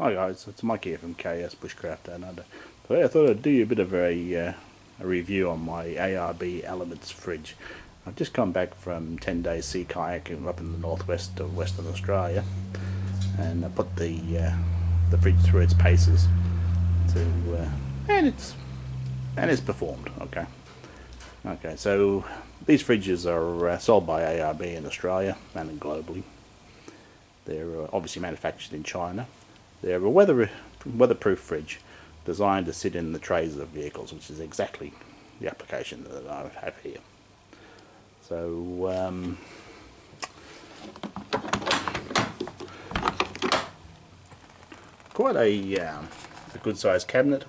Hi guys, it's Mike here from KS Bushcraft Down Under. Today I thought I'd do you a bit of a review on my ARB Elements fridge. I've just come back from 10 days sea kayaking up in the northwest of Western Australia, and I put the fridge through its paces and it's performed. Okay, so these fridges are sold by ARB in Australia and globally. They're obviously manufactured in China. They're a weatherproof fridge designed to sit in the trays of vehicles, which is exactly the application that I have here. So quite a good sized cabinet,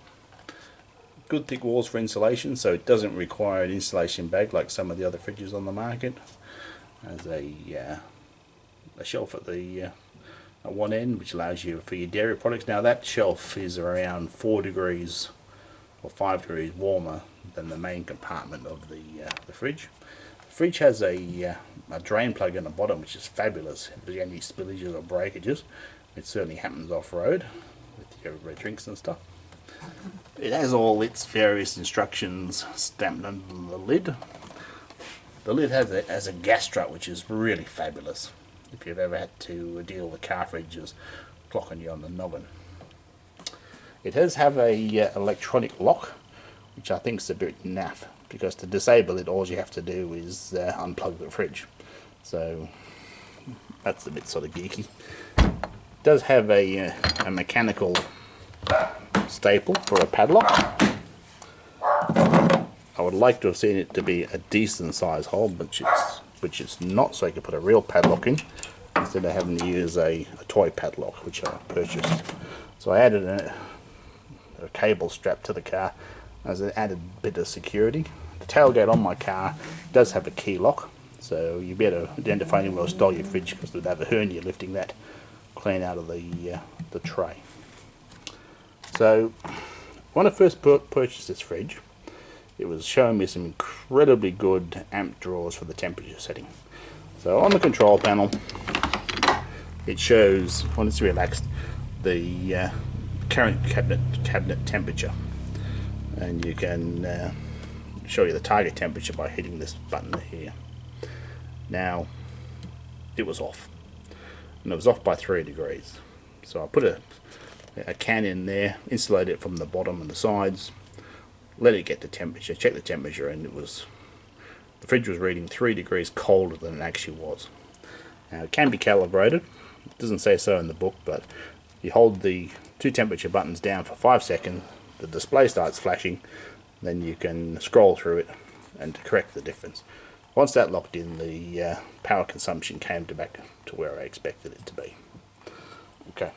good thick walls for insulation, so it doesn't require an insulation bag like some of the other fridges on the market. There's a shelf at one end, which allows you for your dairy products. Now that shelf is around 4 degrees or 5 degrees warmer than the main compartment of the fridge. The fridge has a drain plug in the bottom, which is fabulous if there's any spillages or breakages. It certainly happens off-road with your drinks and stuff. It has all its various instructions stamped under the lid. The lid has a gas strut, which is really fabulous if you've ever had to deal with car fridges clocking you on the noggin. It does have a electronic lock, which I think is a bit naff, because to disable it all you have to do is unplug the fridge. So that's a bit sort of geeky. It does have a mechanical staple for a padlock. I would like to have seen it to be a decent size hole, which it's not, so I could put a real padlock in instead of having to use a toy padlock, which I purchased. So I added a cable strap to the car as an added bit of security. The tailgate on my car does have a key lock, so you'll be able to identify anywhere to stole your fridge, because they'd have a hernia lifting that clean out of the tray. So when I first purchased this fridge, it was showing me some incredibly good amp drawers for the temperature setting. So on the control panel, it shows, when it's relaxed, the current cabinet temperature, and you can show you the target temperature by hitting this button here. Now it was off, and it was off by 3 degrees. So I put a can in there, insulated it from the bottom and the sides, let it get the temperature, check the temperature, and the fridge was reading 3 degrees colder than it actually was. Now it can be calibrated, it doesn't say so in the book, but you hold the 2 temperature buttons down for 5 seconds, the display starts flashing, then you can scroll through it and correct the difference. Once that locked in, the power consumption came back to where I expected it to be. Okay,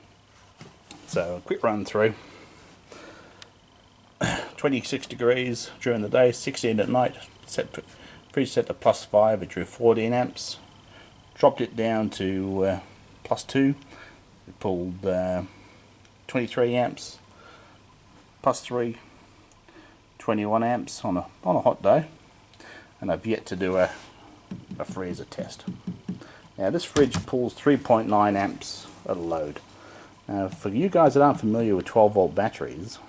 so a quick run through. 26 degrees during the day, 16 at night. Fridge set to +5, it drew 14 amps. Dropped it down to +2, it pulled 23 amps. +3, 21 amps on a hot day. And I've yet to do a freezer test. Now this fridge pulls 3.9 amps at a load. Now for you guys that aren't familiar with 12 volt batteries,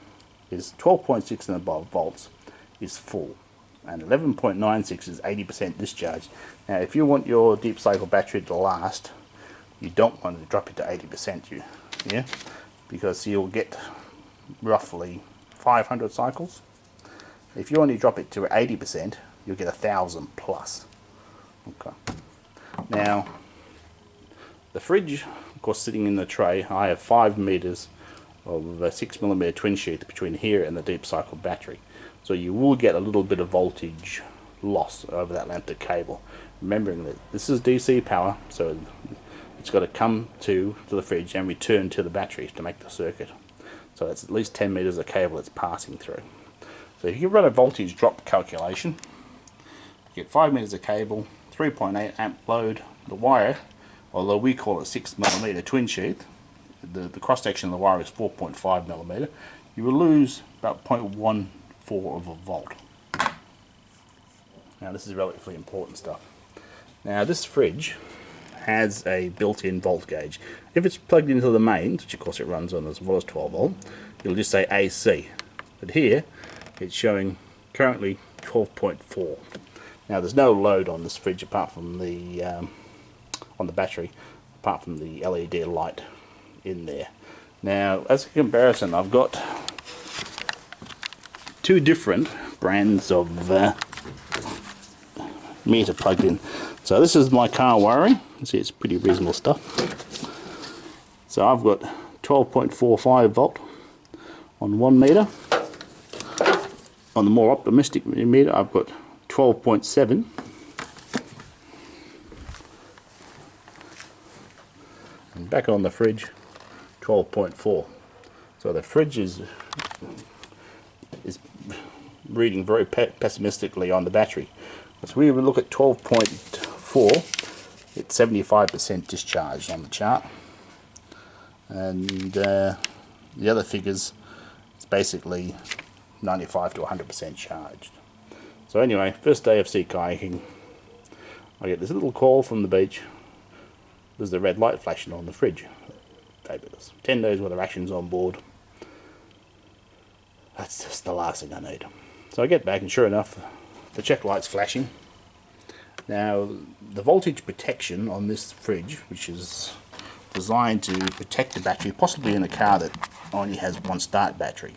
is 12.6 and above volts is full, and 11.96 is 80% discharged. Now if you want your deep cycle battery to last, you don't want to drop it to 80%, because you'll get roughly 500 cycles. If you only drop it to 80%, you'll get 1,000 plus. Okay. Now the fridge, of course, sitting in the tray, I have 5 meters of a 6mm twin sheath between here and the deep cycle battery, so you will get a little bit of voltage loss over that length of cable. Remembering that this is DC power, so it's got to come to the fridge and return to the battery to make the circuit. So that's at least 10 meters of cable it's passing through. So if you run a voltage drop calculation, you get 5 meters of cable, 3.8 amp load. The wire, although we call it 6mm twin sheath, the cross section of the wire is 4.5mm, you will lose about 0.14 of a volt. Now this is relatively important stuff. Now this fridge has a built-in volt gauge. If it's plugged into the mains, which of course it runs on as well as 12 volt, it'll just say AC. But here it's showing currently 12.4. Now there's no load on this fridge apart from the on the battery, apart from the LED light in there. Now as a comparison, I've got two different brands of meter plugged in. So this is my car wiring. You see, it's pretty reasonable stuff. So I've got 12.45 volt on one meter. On the more optimistic meter, I've got 12.7. And back on the fridge, 12.4. So the fridge is reading very pessimistically on the battery. So we look at 12.4, it's 75% discharged on the chart, and the other figures, it's basically 95 to 100% charged. So anyway, first day of sea kayaking, I get this little call from the beach. There's the red light flashing on the fridge. Fabulous. 10 days worth of rations on board. That's just the last thing I need. So I get back, and sure enough, the check light's flashing. Now the voltage protection on this fridge, which is designed to protect the battery, possibly in a car that only has one start battery.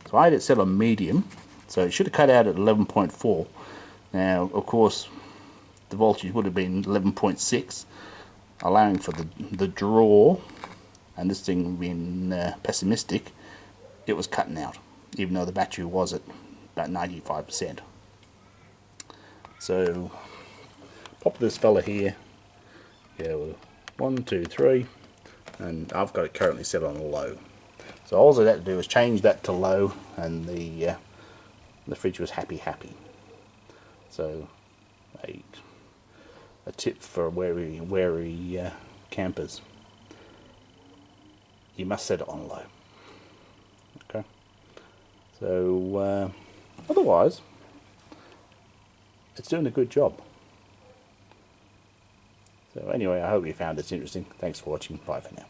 So I had it set on medium, so it should have cut out at 11.4. Now of course the voltage would have been 11.6, allowing for the draw, and this thing being pessimistic, it was cutting out, even though the battery was at about 95%. So pop this fella here, yeah, well, 1, 2, 3, and I've got it currently set on low. So all I had to do was change that to low, and the fridge was happy. So a tip for wary campers: you must set it on low. Okay. So otherwise, it's doing a good job. So anyway, I hope you found this interesting. Thanks for watching. Bye for now.